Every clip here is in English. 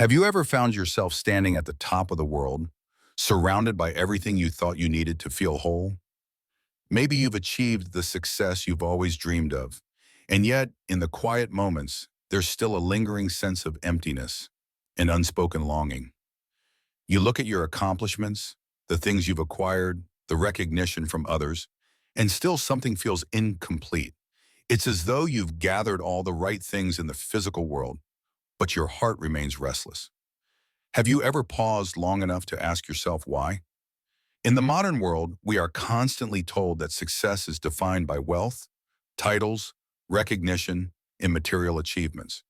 Have you ever found yourself standing at the top of the world, surrounded by everything you thought you needed to feel whole? Maybe you've achieved the success you've always dreamed of, and yet, in the quiet moments, there's still a lingering sense of emptiness and unspoken longing. You look at your accomplishments, the things you've acquired, the recognition from others, and still something feels incomplete. It's as though you've gathered all the right things in the physical world, but your heart remains restless. Have you ever paused long enough to ask yourself why? In the modern world, we are constantly told that success is defined by wealth, titles, recognition, and material achievements.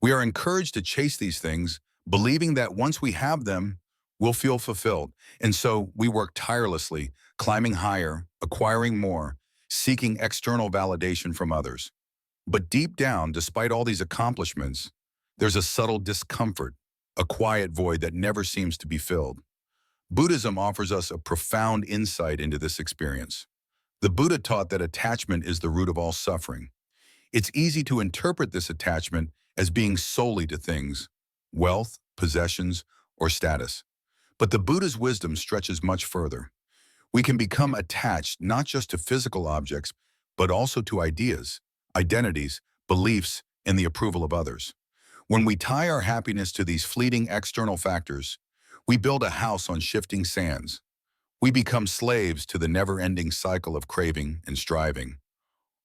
We are encouraged to chase these things, believing that once we have them, we'll feel fulfilled. And so we work tirelessly, climbing higher, acquiring more, seeking external validation from others. But deep down, despite all these accomplishments, there's a subtle discomfort, a quiet void that never seems to be filled. Buddhism offers us a profound insight into this experience. The Buddha taught that attachment is the root of all suffering. It's easy to interpret this attachment as being solely to things, wealth, possessions, or status. But the Buddha's wisdom stretches much further. We can become attached not just to physical objects, but also to ideas, identities, beliefs, and the approval of others. When we tie our happiness to these fleeting external factors, we build a house on shifting sands. We become slaves to the never-ending cycle of craving and striving,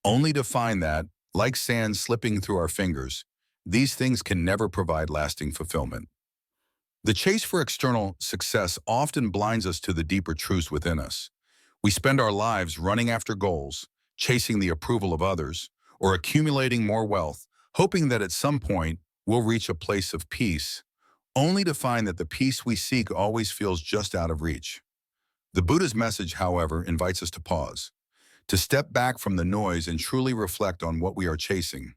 only to find that, like sand slipping through our fingers, these things can never provide lasting fulfillment. The chase for external success often blinds us to the deeper truths within us. We spend our lives running after goals, chasing the approval of others, or accumulating more wealth, hoping that at some point we'll reach a place of peace, only to find that the peace we seek always feels just out of reach. The Buddha's message, however, invites us to pause, to step back from the noise and truly reflect on what we are chasing.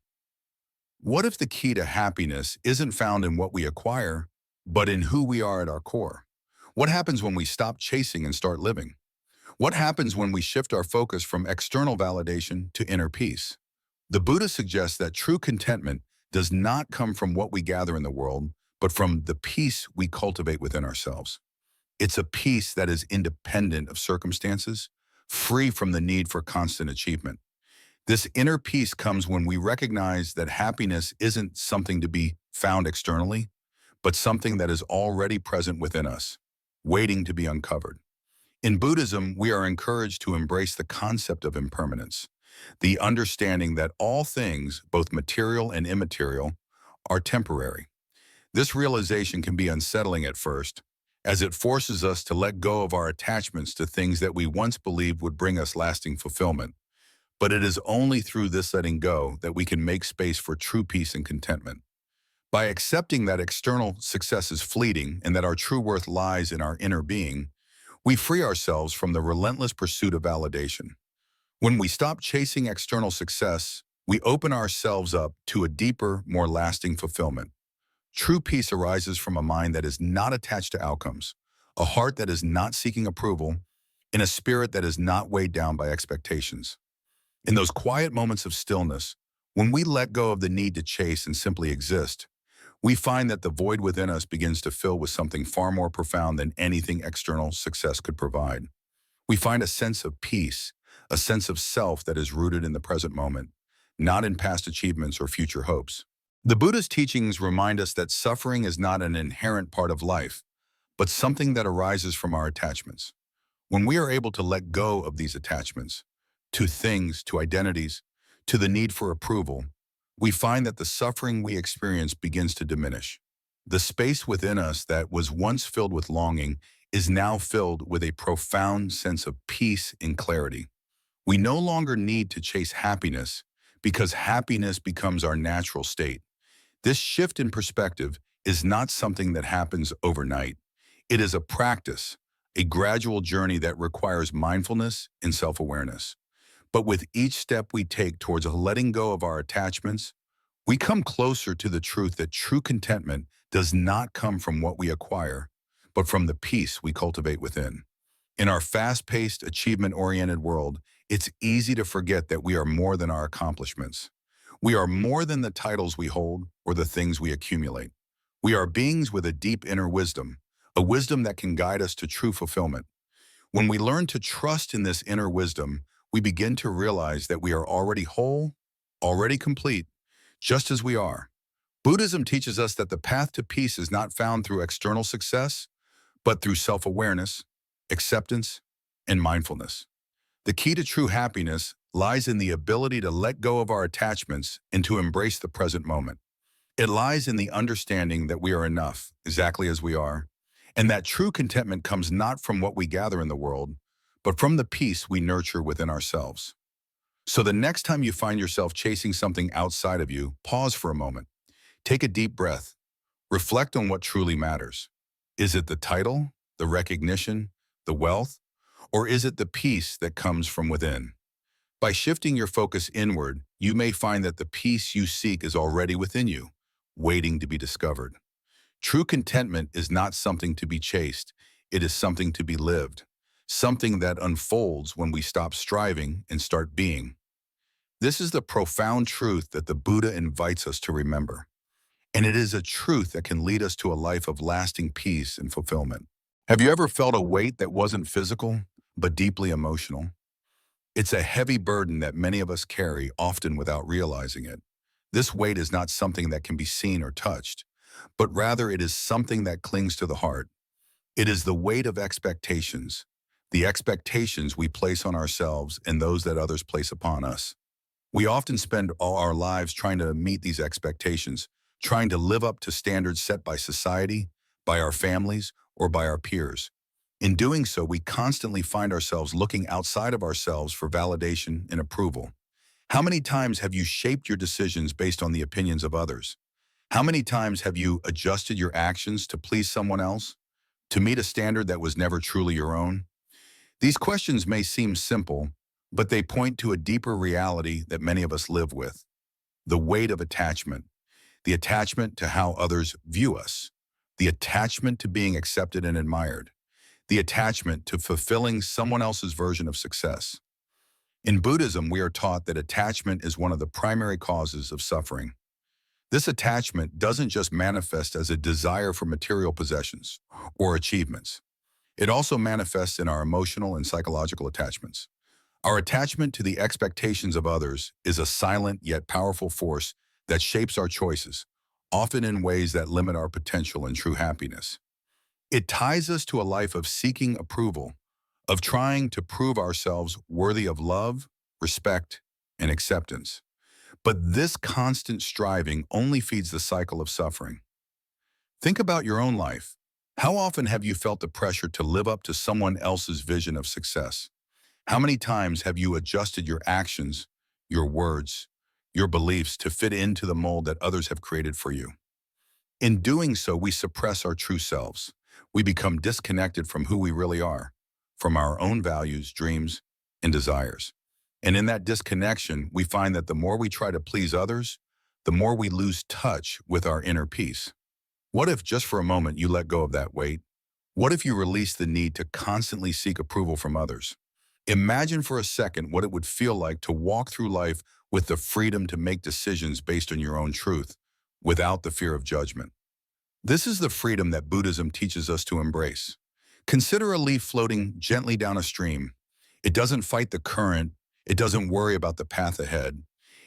What if the key to happiness isn't found in what we acquire, but in who we are at our core? What happens when we stop chasing and start living? What happens when we shift our focus from external validation to inner peace? The Buddha suggests that true contentment does not come from what we gather in the world, but from the peace we cultivate within ourselves. It's a peace that is independent of circumstances, free from the need for constant achievement. This inner peace comes when we recognize that happiness isn't something to be found externally, but something that is already present within us, waiting to be uncovered. In Buddhism, we are encouraged to embrace the concept of impermanence, the understanding that all things, both material and immaterial, are temporary. This realization can be unsettling at first, as it forces us to let go of our attachments to things that we once believed would bring us lasting fulfillment. But it is only through this letting go that we can make space for true peace and contentment. By accepting that external success is fleeting and that our true worth lies in our inner being, we free ourselves from the relentless pursuit of validation. When we stop chasing external success, we open ourselves up to a deeper, more lasting fulfillment. True peace arises from a mind that is not attached to outcomes, a heart that is not seeking approval, and a spirit that is not weighed down by expectations. In those quiet moments of stillness, when we let go of the need to chase and simply exist, we find that the void within us begins to fill with something far more profound than anything external success could provide. We find a sense of peace, a sense of self that is rooted in the present moment, not in past achievements or future hopes. The Buddha's teachings remind us that suffering is not an inherent part of life, but something that arises from our attachments. When we are able to let go of these attachments, to things, to identities, to the need for approval, we find that the suffering we experience begins to diminish. The space within us that was once filled with longing is now filled with a profound sense of peace and clarity. We no longer need to chase happiness because happiness becomes our natural state. This shift in perspective is not something that happens overnight. It is a practice, a gradual journey that requires mindfulness and self-awareness. But with each step we take towards letting go of our attachments, we come closer to the truth that true contentment does not come from what we acquire, but from the peace we cultivate within. In our fast-paced, achievement-oriented world, it's easy to forget that we are more than our accomplishments. We are more than the titles we hold or the things we accumulate. We are beings with a deep inner wisdom, a wisdom that can guide us to true fulfillment. When we learn to trust in this inner wisdom, we begin to realize that we are already whole, already complete, just as we are. Buddhism teaches us that the path to peace is not found through external success, but through self-awareness, acceptance, and mindfulness. The key to true happiness lies in the ability to let go of our attachments and to embrace the present moment. It lies in the understanding that we are enough, exactly as we are, and that true contentment comes not from what we gather in the world, but from the peace we nurture within ourselves. So the next time you find yourself chasing something outside of you, pause for a moment. Take a deep breath. Reflect on what truly matters. Is it the title, the recognition, the wealth, or is it the peace that comes from within? By shifting your focus inward, you may find that the peace you seek is already within you, waiting to be discovered. True contentment is not something to be chased, it is something to be lived, something that unfolds when we stop striving and start being. This is the profound truth that the Buddha invites us to remember, and it is a truth that can lead us to a life of lasting peace and fulfillment. Have you ever felt a weight that wasn't physical, but deeply emotional? It's a heavy burden that many of us carry, often without realizing it. This weight is not something that can be seen or touched, but rather it is something that clings to the heart. It is the weight of expectations, the expectations we place on ourselves and those that others place upon us. We often spend all our lives trying to meet these expectations, trying to live up to standards set by society, by our families, or by our peers. In doing so, we constantly find ourselves looking outside of ourselves for validation and approval. How many times have you shaped your decisions based on the opinions of others? How many times have you adjusted your actions to please someone else, to meet a standard that was never truly your own? These questions may seem simple, but they point to a deeper reality that many of us live with: the weight of attachment, the attachment to how others view us, the attachment to being accepted and admired, the attachment to fulfilling someone else's version of success. In Buddhism, we are taught that attachment is one of the primary causes of suffering. This attachment doesn't just manifest as a desire for material possessions or achievements. It also manifests in our emotional and psychological attachments. Our attachment to the expectations of others is a silent yet powerful force that shapes our choices, often in ways that limit our potential and true happiness. It ties us to a life of seeking approval, of trying to prove ourselves worthy of love, respect, and acceptance. But this constant striving only feeds the cycle of suffering. Think about your own life. How often have you felt the pressure to live up to someone else's vision of success? How many times have you adjusted your actions, your words, your beliefs to fit into the mold that others have created for you? In doing so, we suppress our true selves. We become disconnected from who we really are, from our own values, dreams, and desires. And in that disconnection, we find that the more we try to please others, the more we lose touch with our inner peace. What if just for a moment you let go of that weight? What if you release the need to constantly seek approval from others? Imagine for a second what it would feel like to walk through life with the freedom to make decisions based on your own truth, without the fear of judgment. This is the freedom that Buddhism teaches us to embrace. Consider a leaf floating gently down a stream. It doesn't fight the current. It doesn't worry about the path ahead.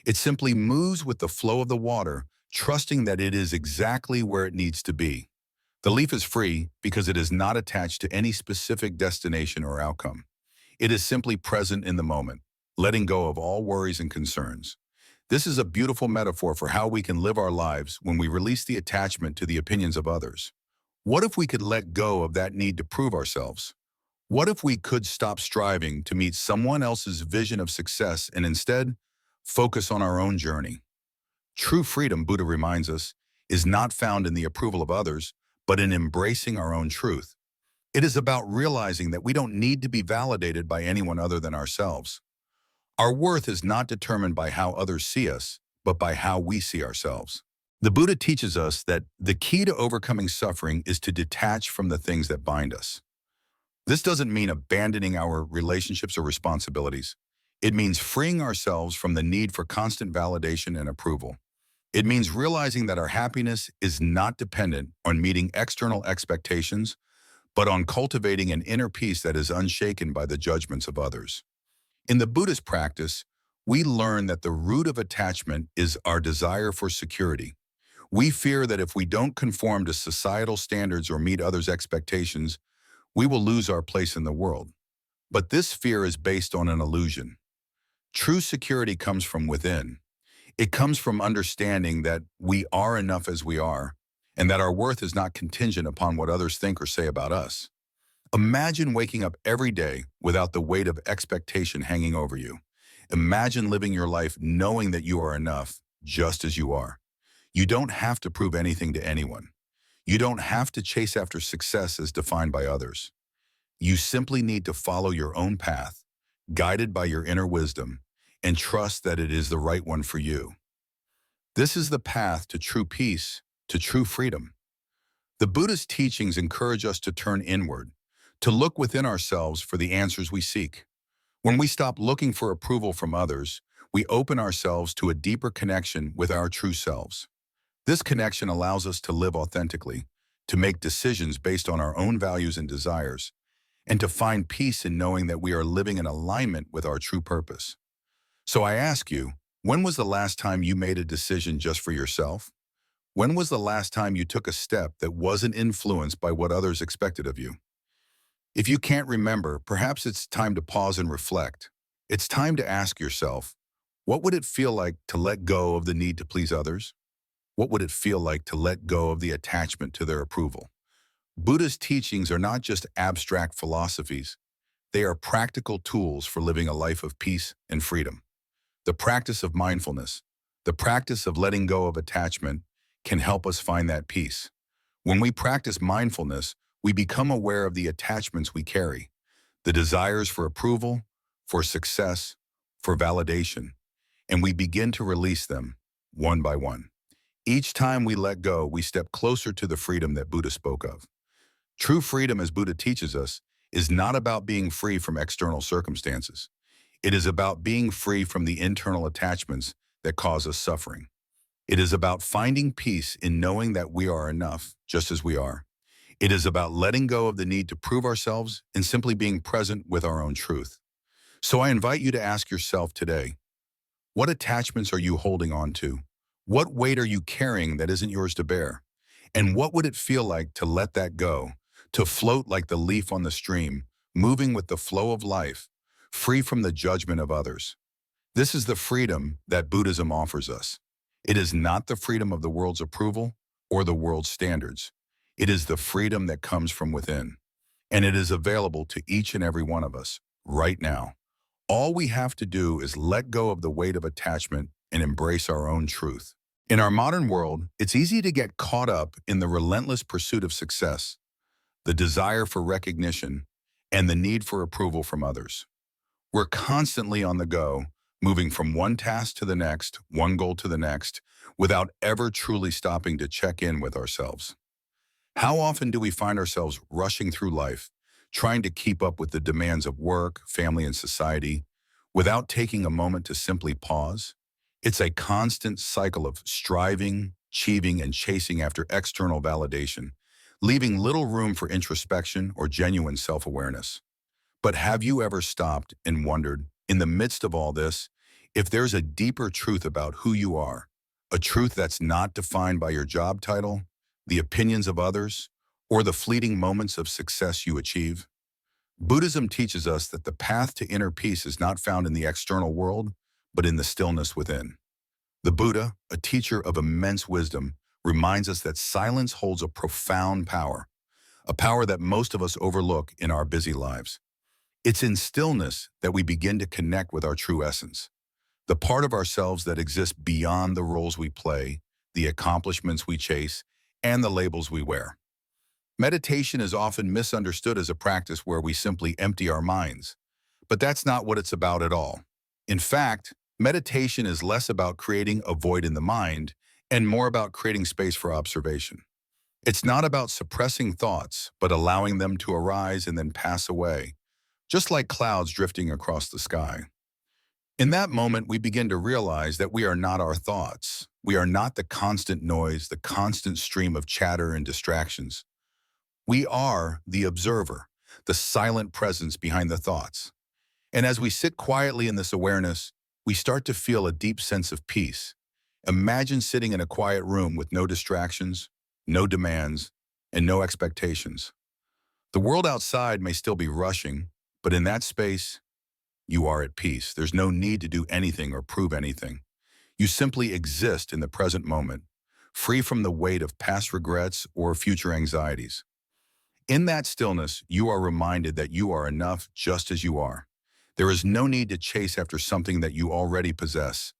It simply moves with the flow of the water, trusting that it is exactly where it needs to be. The leaf is free because it is not attached to any specific destination or outcome. It is simply present in the moment, letting go of all worries and concerns. This is a beautiful metaphor for how we can live our lives when we release the attachment to the opinions of others. What if we could let go of that need to prove ourselves? What if we could stop striving to meet someone else's vision of success and instead focus on our own journey? True freedom, Buddha reminds us, is not found in the approval of others, but in embracing our own truth. It is about realizing that we don't need to be validated by anyone other than ourselves. Our worth is not determined by how others see us, but by how we see ourselves. The Buddha teaches us that the key to overcoming suffering is to detach from the things that bind us. This doesn't mean abandoning our relationships or responsibilities. It means freeing ourselves from the need for constant validation and approval. It means realizing that our happiness is not dependent on meeting external expectations, but on cultivating an inner peace that is unshaken by the judgments of others. In the Buddhist practice, we learn that the root of attachment is our desire for security. We fear that if we don't conform to societal standards or meet others' expectations, we will lose our place in the world. But this fear is based on an illusion. True security comes from within. It comes from understanding that we are enough as we are, and that our worth is not contingent upon what others think or say about us. Imagine waking up every day without the weight of expectation hanging over you. Imagine living your life knowing that you are enough, just as you are. You don't have to prove anything to anyone. You don't have to chase after success as defined by others. You simply need to follow your own path, guided by your inner wisdom, and trust that it is the right one for you. This is the path to true peace, to true freedom. The Buddhist teachings encourage us to turn inward, to look within ourselves for the answers we seek. When we stop looking for approval from others, we open ourselves to a deeper connection with our true selves. This connection allows us to live authentically, to make decisions based on our own values and desires, and to find peace in knowing that we are living in alignment with our true purpose. So I ask you, when was the last time you made a decision just for yourself? When was the last time you took a step that wasn't influenced by what others expected of you? If you can't remember, perhaps it's time to pause and reflect. It's time to ask yourself, what would it feel like to let go of the need to please others? What would it feel like to let go of the attachment to their approval? Buddhist teachings are not just abstract philosophies. They are practical tools for living a life of peace and freedom. The practice of mindfulness, the practice of letting go of attachment, can help us find that peace. When we practice mindfulness, we become aware of the attachments we carry, the desires for approval, for success, for validation, and we begin to release them one by one. Each time we let go, we step closer to the freedom that Buddha spoke of. True freedom, as Buddha teaches us, is not about being free from external circumstances. It is about being free from the internal attachments that cause us suffering. It is about finding peace in knowing that we are enough, just as we are. It is about letting go of the need to prove ourselves and simply being present with our own truth. So I invite you to ask yourself today, what attachments are you holding on to? What weight are you carrying that isn't yours to bear? And what would it feel like to let that go, to float like the leaf on the stream, moving with the flow of life, free from the judgment of others? This is the freedom that Buddhism offers us. It is not the freedom of the world's approval or the world's standards. It is the freedom that comes from within, and it is available to each and every one of us right now. All we have to do is let go of the weight of attachment and embrace our own truth. In our modern world, it's easy to get caught up in the relentless pursuit of success, the desire for recognition, and the need for approval from others. We're constantly on the go, moving from one task to the next, one goal to the next, without ever truly stopping to check in with ourselves. How often do we find ourselves rushing through life, trying to keep up with the demands of work, family, and society, without taking a moment to simply pause? It's a constant cycle of striving, achieving, and chasing after external validation, leaving little room for introspection or genuine self-awareness. But have you ever stopped and wondered, in the midst of all this, if there's a deeper truth about who you are, a truth that's not defined by your job title, the opinions of others, or the fleeting moments of success you achieve? Buddhism teaches us that the path to inner peace is not found in the external world, but in the stillness within. The Buddha, a teacher of immense wisdom, reminds us that silence holds a profound power, a power that most of us overlook in our busy lives. It's in stillness that we begin to connect with our true essence, the part of ourselves that exists beyond the roles we play, the accomplishments we chase, and the labels we wear. Meditation is often misunderstood as a practice where we simply empty our minds, but that's not what it's about at all. In fact, meditation is less about creating a void in the mind and more about creating space for observation. It's not about suppressing thoughts, but allowing them to arise and then pass away, just like clouds drifting across the sky. In that moment, we begin to realize that we are not our thoughts. We are not the constant noise, the constant stream of chatter and distractions. We are the observer, the silent presence behind the thoughts. And as we sit quietly in this awareness, we start to feel a deep sense of peace. Imagine sitting in a quiet room with no distractions, no demands, and no expectations. The world outside may still be rushing, but in that space, you are at peace. There's no need to do anything or prove anything. You simply exist in the present moment, free from the weight of past regrets or future anxieties. In that stillness, you are reminded that you are enough just as you are. There is no need to chase after something that you already possess.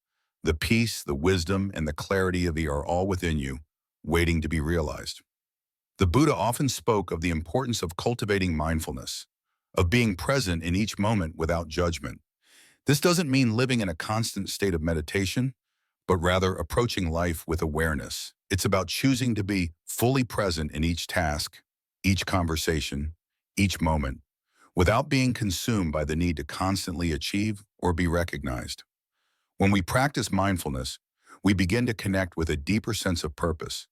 The peace, the wisdom, and the clarity of it are all within you, waiting to be realized. The Buddha often spoke of the importance of cultivating mindfulness, of being present in each moment without judgment. This doesn't mean living in a constant state of meditation, but rather approaching life with awareness. It's about choosing to be fully present in each task, each conversation, each moment, without being consumed by the need to constantly achieve or be recognized. When we practice mindfulness, we begin to connect with a deeper sense of purpose,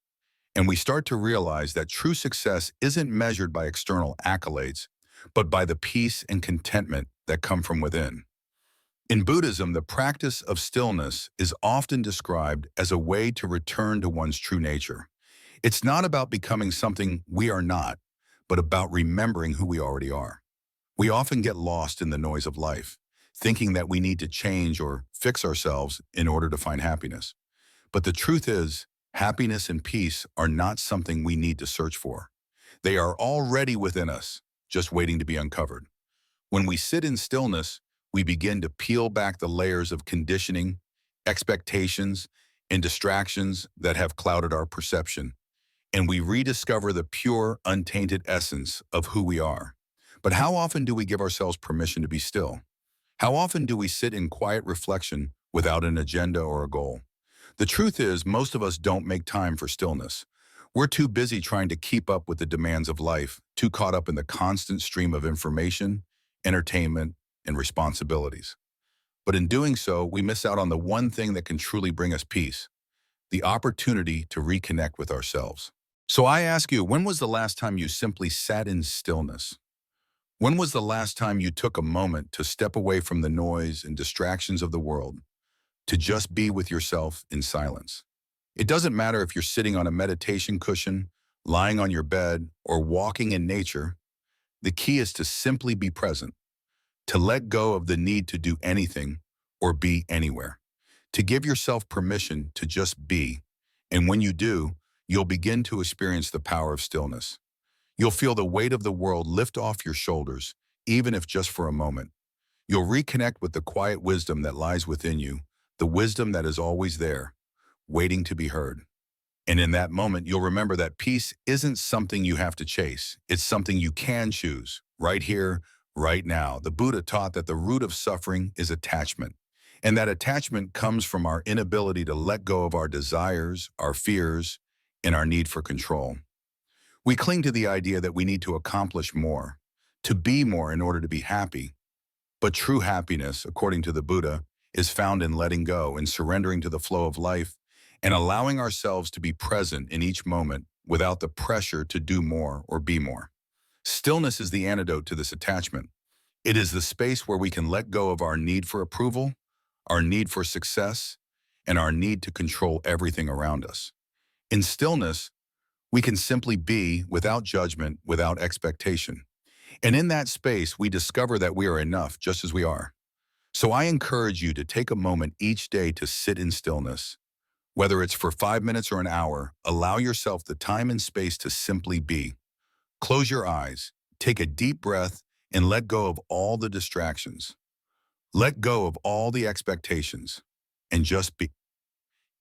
and we start to realize that true success isn't measured by external accolades, but by the peace and contentment that come from within. In Buddhism, the practice of stillness is often described as a way to return to one's true nature. It's not about becoming something we are not, but about remembering who we already are. We often get lost in the noise of life, thinking that we need to change or fix ourselves in order to find happiness. But the truth is, happiness and peace are not something we need to search for. They are already within us, just waiting to be uncovered. When we sit in stillness, we begin to peel back the layers of conditioning, expectations, and distractions that have clouded our perception, and we rediscover the pure, untainted essence of who we are. But how often do we give ourselves permission to be still? How often do we sit in quiet reflection without an agenda or a goal? The truth is, most of us don't make time for stillness. We're too busy trying to keep up with the demands of life, too caught up in the constant stream of information, entertainment, and responsibilities. But in doing so, we miss out on the one thing that can truly bring us peace, the opportunity to reconnect with ourselves. So I ask you, when was the last time you simply sat in stillness? When was the last time you took a moment to step away from the noise and distractions of the world, to just be with yourself in silence? It doesn't matter if you're sitting on a meditation cushion, lying on your bed, or walking in nature. The key is to simply be present, to let go of the need to do anything or be anywhere, to give yourself permission to just be. And when you do, you'll begin to experience the power of stillness. You'll feel the weight of the world lift off your shoulders, even if just for a moment. You'll reconnect with the quiet wisdom that lies within you, the wisdom that is always there, waiting to be heard. And in that moment, you'll remember that peace isn't something you have to chase. It's something you can choose, right here, right now. The Buddha taught that the root of suffering is attachment, and that attachment comes from our inability to let go of our desires, our fears, and our need for control. We cling to the idea that we need to accomplish more, to be more in order to be happy. But true happiness, according to the Buddha, is found in letting go and surrendering to the flow of life and allowing ourselves to be present in each moment without the pressure to do more or be more. Stillness is the antidote to this attachment. It is the space where we can let go of our need for approval, our need for success, and our need to control everything around us. In stillness, we can simply be without judgment, without expectation. And in that space, we discover that we are enough just as we are. So I encourage you to take a moment each day to sit in stillness. Whether it's for 5 minutes or an hour, allow yourself the time and space to simply be. Close your eyes, take a deep breath, and let go of all the distractions. Let go of all the expectations, and just be.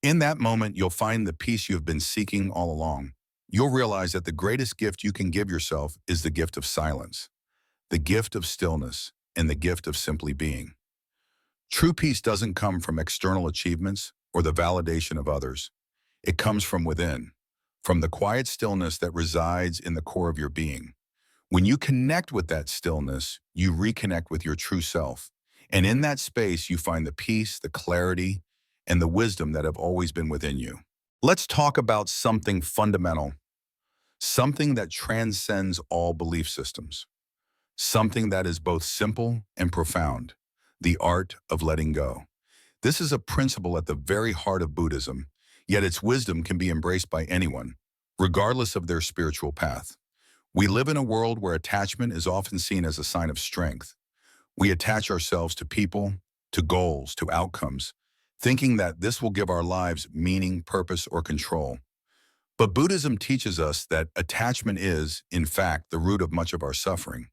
In that moment, you'll find the peace you've been seeking all along. You'll realize that the greatest gift you can give yourself is the gift of silence, the gift of stillness, and the gift of simply being. True peace doesn't come from external achievements or the validation of others. It comes from within, from the quiet stillness that resides in the core of your being. When you connect with that stillness, you reconnect with your true self, And in that space, you find the peace, the clarity, and the wisdom that have always been within you. Let's talk about something fundamental, something that transcends all belief systems, something that is both simple and profound, the art of letting go. This is a principle at the very heart of Buddhism, yet its wisdom can be embraced by anyone, regardless of their spiritual path. We live in a world where attachment is often seen as a sign of strength. We attach ourselves to people, to goals, to outcomes, thinking that this will give our lives meaning, purpose, or control. But Buddhism teaches us that attachment is, in fact, the root of much of our suffering.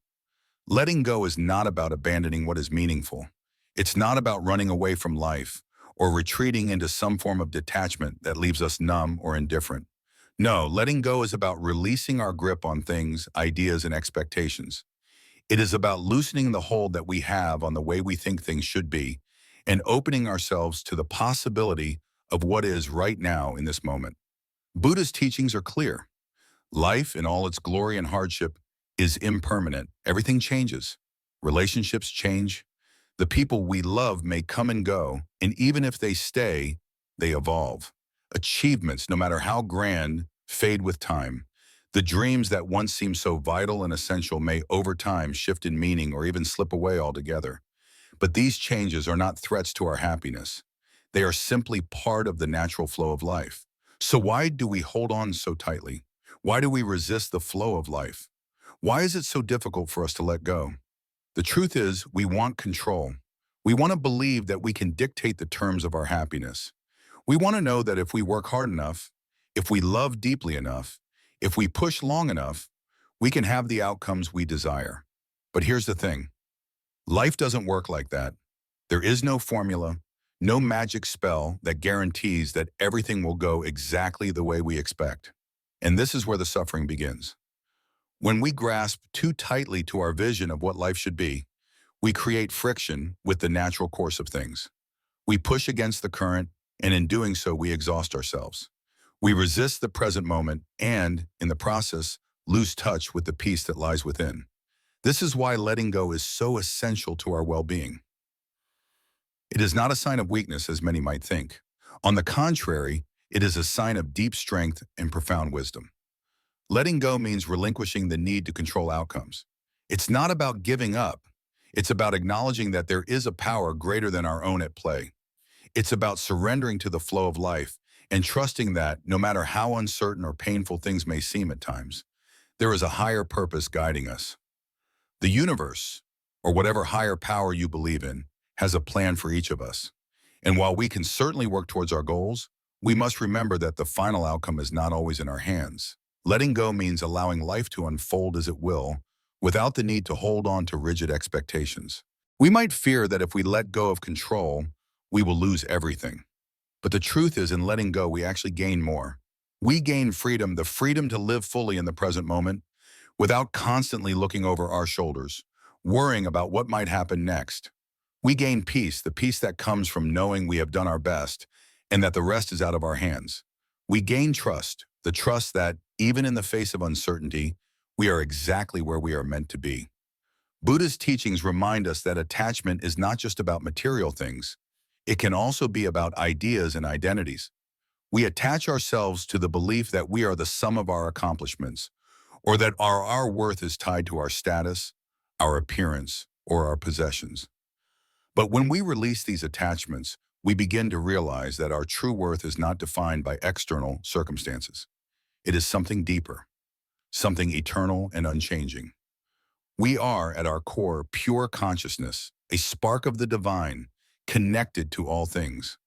Letting go is not about abandoning what is meaningful. It's not about running away from life or retreating into some form of detachment that leaves us numb or indifferent. No, letting go is about releasing our grip on things, ideas, and expectations. It is about loosening the hold that we have on the way we think things should be and opening ourselves to the possibility of what is right now in this moment. Buddha's teachings are clear. Life, in all its glory and hardship, is impermanent. Everything changes. Relationships change. The people we love may come and go, and even if they stay, they evolve. Achievements, no matter how grand, fade with time. The dreams that once seemed so vital and essential may over time shift in meaning or even slip away altogether. But these changes are not threats to our happiness. They are simply part of the natural flow of life. So why do we hold on so tightly? Why do we resist the flow of life? Why is it so difficult for us to let go? The truth is, we want control. We want to believe that we can dictate the terms of our happiness. We want to know that if we work hard enough, if we love deeply enough, if we push long enough, we can have the outcomes we desire. But here's the thing. Life doesn't work like that. There is no formula, no magic spell that guarantees that everything will go exactly the way we expect. And this is where the suffering begins. When we grasp too tightly to our vision of what life should be, we create friction with the natural course of things. We push against the current, and in doing so, we exhaust ourselves. We resist the present moment and, in the process, lose touch with the peace that lies within. This is why letting go is so essential to our well-being. It is not a sign of weakness, as many might think. On the contrary, it is a sign of deep strength and profound wisdom. Letting go means relinquishing the need to control outcomes. It's not about giving up. It's about acknowledging that there is a power greater than our own at play. It's about surrendering to the flow of life and trusting that, no matter how uncertain or painful things may seem at times, there is a higher purpose guiding us. The universe, or whatever higher power you believe in, has a plan for each of us. And while we can certainly work towards our goals, we must remember that the final outcome is not always in our hands. Letting go means allowing life to unfold as it will, without the need to hold on to rigid expectations. We might fear that if we let go of control, we will lose everything. But the truth is, in letting go, we actually gain more. We gain freedom, the freedom to live fully in the present moment, without constantly looking over our shoulders, worrying about what might happen next. We gain peace, the peace that comes from knowing we have done our best and that the rest is out of our hands. We gain trust, the trust that, even in the face of uncertainty, we are exactly where we are meant to be. Buddha's teachings remind us that attachment is not just about material things. It can also be about ideas and identities. We attach ourselves to the belief that we are the sum of our accomplishments, or that our worth is tied to our status, our appearance, or our possessions. But when we release these attachments, we begin to realize that our true worth is not defined by external circumstances. It is something deeper, something eternal and unchanging. We are, at our core, pure consciousness, a spark of the divine, connected to all things.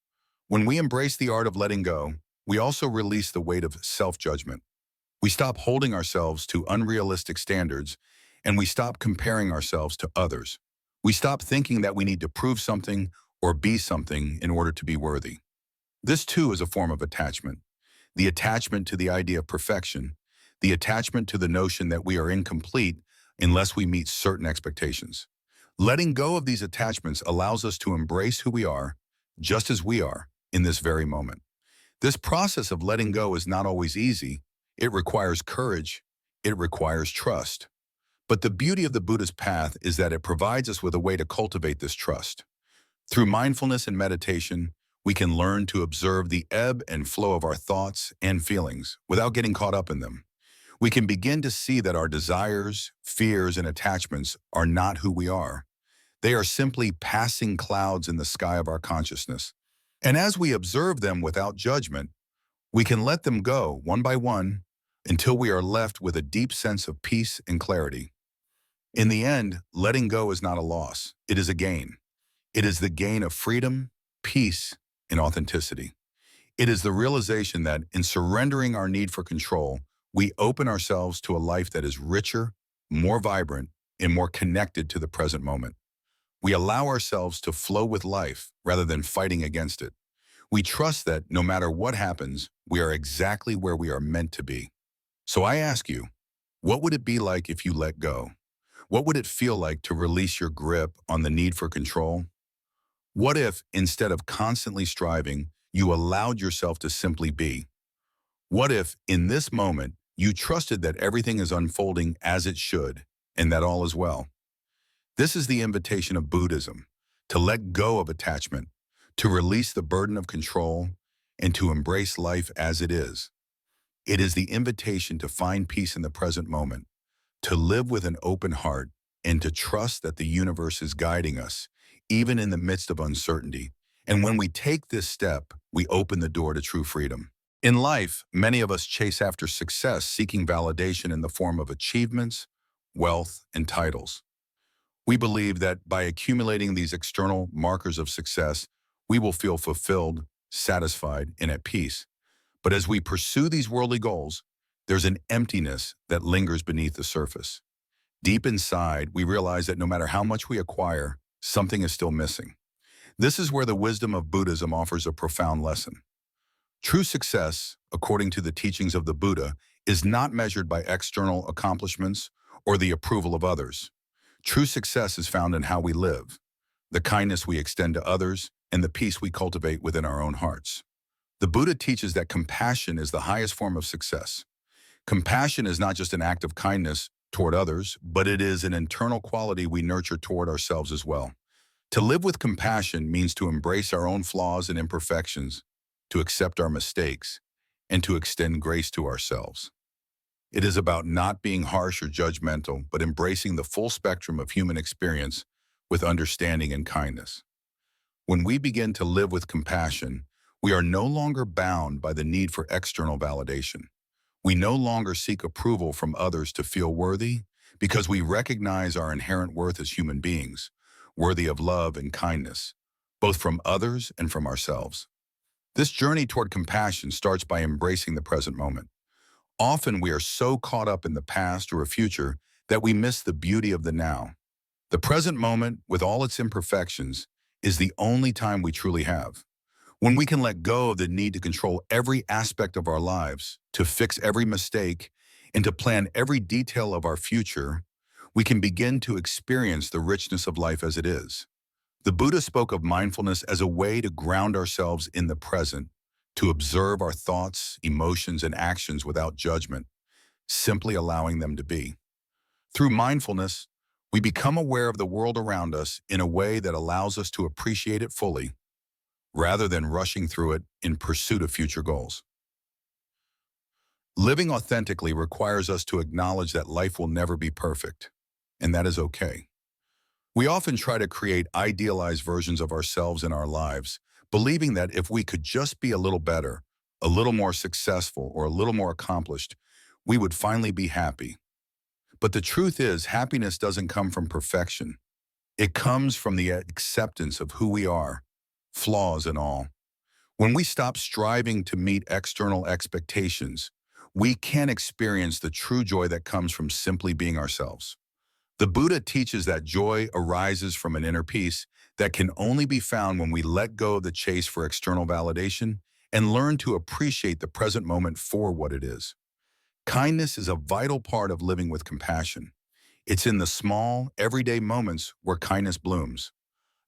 When we embrace the art of letting go, we also release the weight of self-judgment. We stop holding ourselves to unrealistic standards, and we stop comparing ourselves to others. We stop thinking that we need to prove something or be something in order to be worthy. This too is a form of attachment. The attachment to the idea of perfection, the attachment to the notion that we are incomplete unless we meet certain expectations. Letting go of these attachments allows us to embrace who we are, just as we are, in this very moment. This process of letting go is not always easy. It requires courage. It requires trust. But the beauty of the Buddhist path is that it provides us with a way to cultivate this trust. Through mindfulness and meditation, we can learn to observe the ebb and flow of our thoughts and feelings without getting caught up in them. We can begin to see that our desires, fears, and attachments are not who we are. They are simply passing clouds in the sky of our consciousness. And as we observe them without judgment, we can let them go one by one until we are left with a deep sense of peace and clarity. In the end, letting go is not a loss, it is a gain. It is the gain of freedom, peace, and authenticity. It is the realization that in surrendering our need for control, we open ourselves to a life that is richer, more vibrant, and more connected to the present moment. We allow ourselves to flow with life rather than fighting against it. We trust that no matter what happens, we are exactly where we are meant to be. So I ask you, what would it be like if you let go? What would it feel like to release your grip on the need for control? What if, instead of constantly striving, you allowed yourself to simply be? What if, in this moment, you trusted that everything is unfolding as it should, and that all is well? This is the invitation of Buddhism, to let go of attachment, to release the burden of control, and to embrace life as it is. It is the invitation to find peace in the present moment, to live with an open heart, and to trust that the universe is guiding us, even in the midst of uncertainty. And when we take this step, we open the door to true freedom. In life, many of us chase after success, seeking validation in the form of achievements, wealth, and titles. We believe that by accumulating these external markers of success, we will feel fulfilled, satisfied, and at peace. But as we pursue these worldly goals, there's an emptiness that lingers beneath the surface. Deep inside, we realize that no matter how much we acquire, something is still missing. This is where the wisdom of Buddhism offers a profound lesson. True success, according to the teachings of the Buddha, is not measured by external accomplishments or the approval of others. True success is found in how we live, the kindness we extend to others, and the peace we cultivate within our own hearts. The Buddha teaches that compassion is the highest form of success. Compassion is not just an act of kindness toward others, but it is an internal quality we nurture toward ourselves as well. To live with compassion means to embrace our own flaws and imperfections, to accept our mistakes, and to extend grace to ourselves. It is about not being harsh or judgmental, but embracing the full spectrum of human experience with understanding and kindness. When we begin to live with compassion, we are no longer bound by the need for external validation. We no longer seek approval from others to feel worthy because we recognize our inherent worth as human beings, worthy of love and kindness, both from others and from ourselves. This journey toward compassion starts by embracing the present moment. Often we are so caught up in the past or a future that we miss the beauty of the now. The present moment, with all its imperfections, is the only time we truly have. When we can let go of the need to control every aspect of our lives, to fix every mistake, and to plan every detail of our future, we can begin to experience the richness of life as it is. The Buddha spoke of mindfulness as a way to ground ourselves in the present, to observe our thoughts, emotions, and actions without judgment, simply allowing them to be. Through mindfulness, we become aware of the world around us in a way that allows us to appreciate it fully, rather than rushing through it in pursuit of future goals. Living authentically requires us to acknowledge that life will never be perfect, and that is okay. We often try to create idealized versions of ourselves in our lives, believing that if we could just be a little better, a little more successful, or a little more accomplished, we would finally be happy. But the truth is, happiness doesn't come from perfection. It comes from the acceptance of who we are, flaws and all. When we stop striving to meet external expectations, we can experience the true joy that comes from simply being ourselves. The Buddha teaches that joy arises from an inner peace that can only be found when we let go of the chase for external validation and learn to appreciate the present moment for what it is. Kindness is a vital part of living with compassion. It's in the small, everyday moments where kindness blooms.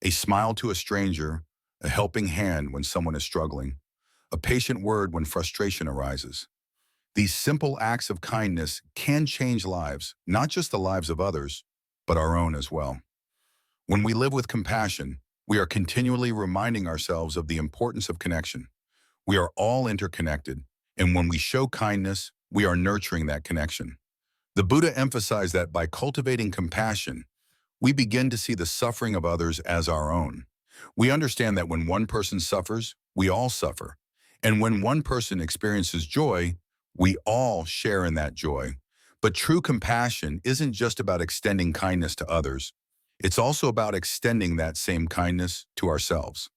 A smile to a stranger, a helping hand when someone is struggling, a patient word when frustration arises. These simple acts of kindness can change lives, not just the lives of others, but our own as well. When we live with compassion, we are continually reminding ourselves of the importance of connection. We are all interconnected, and when we show kindness, we are nurturing that connection. The Buddha emphasized that by cultivating compassion, we begin to see the suffering of others as our own. We understand that when one person suffers, we all suffer. And when one person experiences joy, we all share in that joy. But true compassion isn't just about extending kindness to others. It's also about extending that same kindness to ourselves.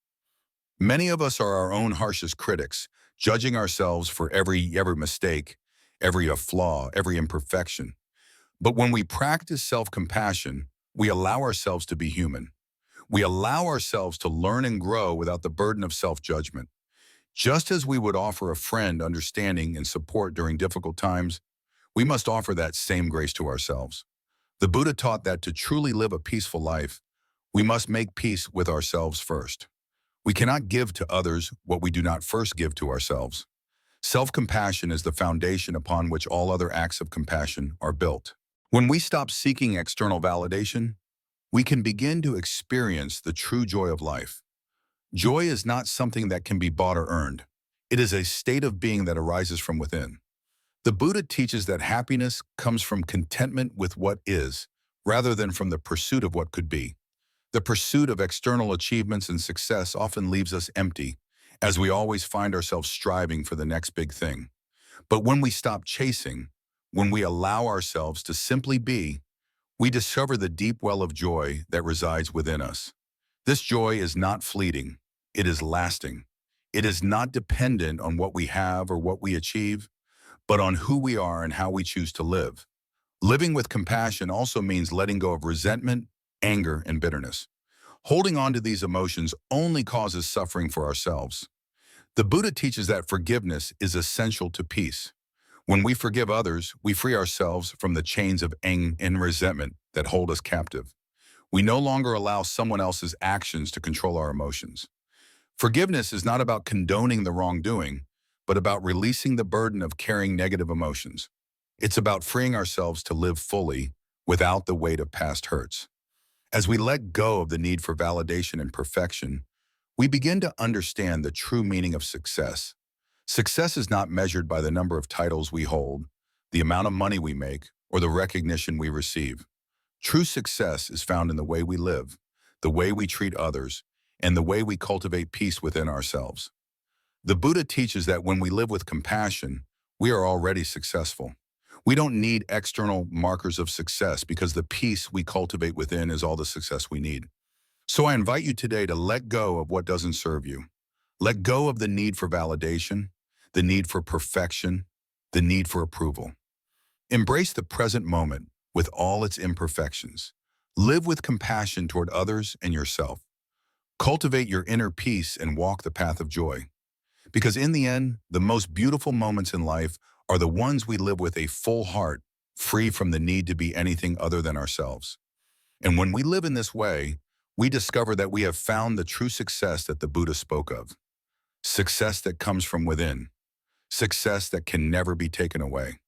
Many of us are our own harshest critics, judging ourselves for every mistake, every flaw, every imperfection. But when we practice self-compassion, we allow ourselves to be human. We allow ourselves to learn and grow without the burden of self-judgment. Just as we would offer a friend understanding and support during difficult times, we must offer that same grace to ourselves. The Buddha taught that to truly live a peaceful life, we must make peace with ourselves first. We cannot give to others what we do not first give to ourselves. Self-compassion is the foundation upon which all other acts of compassion are built. When we stop seeking external validation, we can begin to experience the true joy of life. Joy is not something that can be bought or earned. It is a state of being that arises from within. The Buddha teaches that happiness comes from contentment with what is, rather than from the pursuit of what could be. The pursuit of external achievements and success often leaves us empty, as we always find ourselves striving for the next big thing. But when we stop chasing, when we allow ourselves to simply be, we discover the deep well of joy that resides within us. This joy is not fleeting, it is lasting. It is not dependent on what we have or what we achieve, but on who we are and how we choose to live. Living with compassion also means letting go of resentment, anger, and bitterness. Holding on to these emotions only causes suffering for ourselves. The Buddha teaches that forgiveness is essential to peace. When we forgive others, we free ourselves from the chains of anger and resentment that hold us captive. We no longer allow someone else's actions to control our emotions. Forgiveness is not about condoning the wrongdoing, but about releasing the burden of carrying negative emotions. It's about freeing ourselves to live fully without the weight of past hurts. As we let go of the need for validation and perfection, we begin to understand the true meaning of success. Success is not measured by the number of titles we hold, the amount of money we make, or the recognition we receive. True success is found in the way we live, the way we treat others, and the way we cultivate peace within ourselves. The Buddha teaches that when we live with compassion, we are already successful. We don't need external markers of success because the peace we cultivate within is all the success we need. So I invite you today to let go of what doesn't serve you. Let go of the need for validation, the need for perfection, the need for approval. Embrace the present moment with all its imperfections. Live with compassion toward others and yourself. Cultivate your inner peace and walk the path of joy. Because in the end, the most beautiful moments in life are the ones we live with a full heart, free from the need to be anything other than ourselves. And when we live in this way, we discover that we have found the true success that the Buddha spoke of. Success that comes from within. Success that can never be taken away.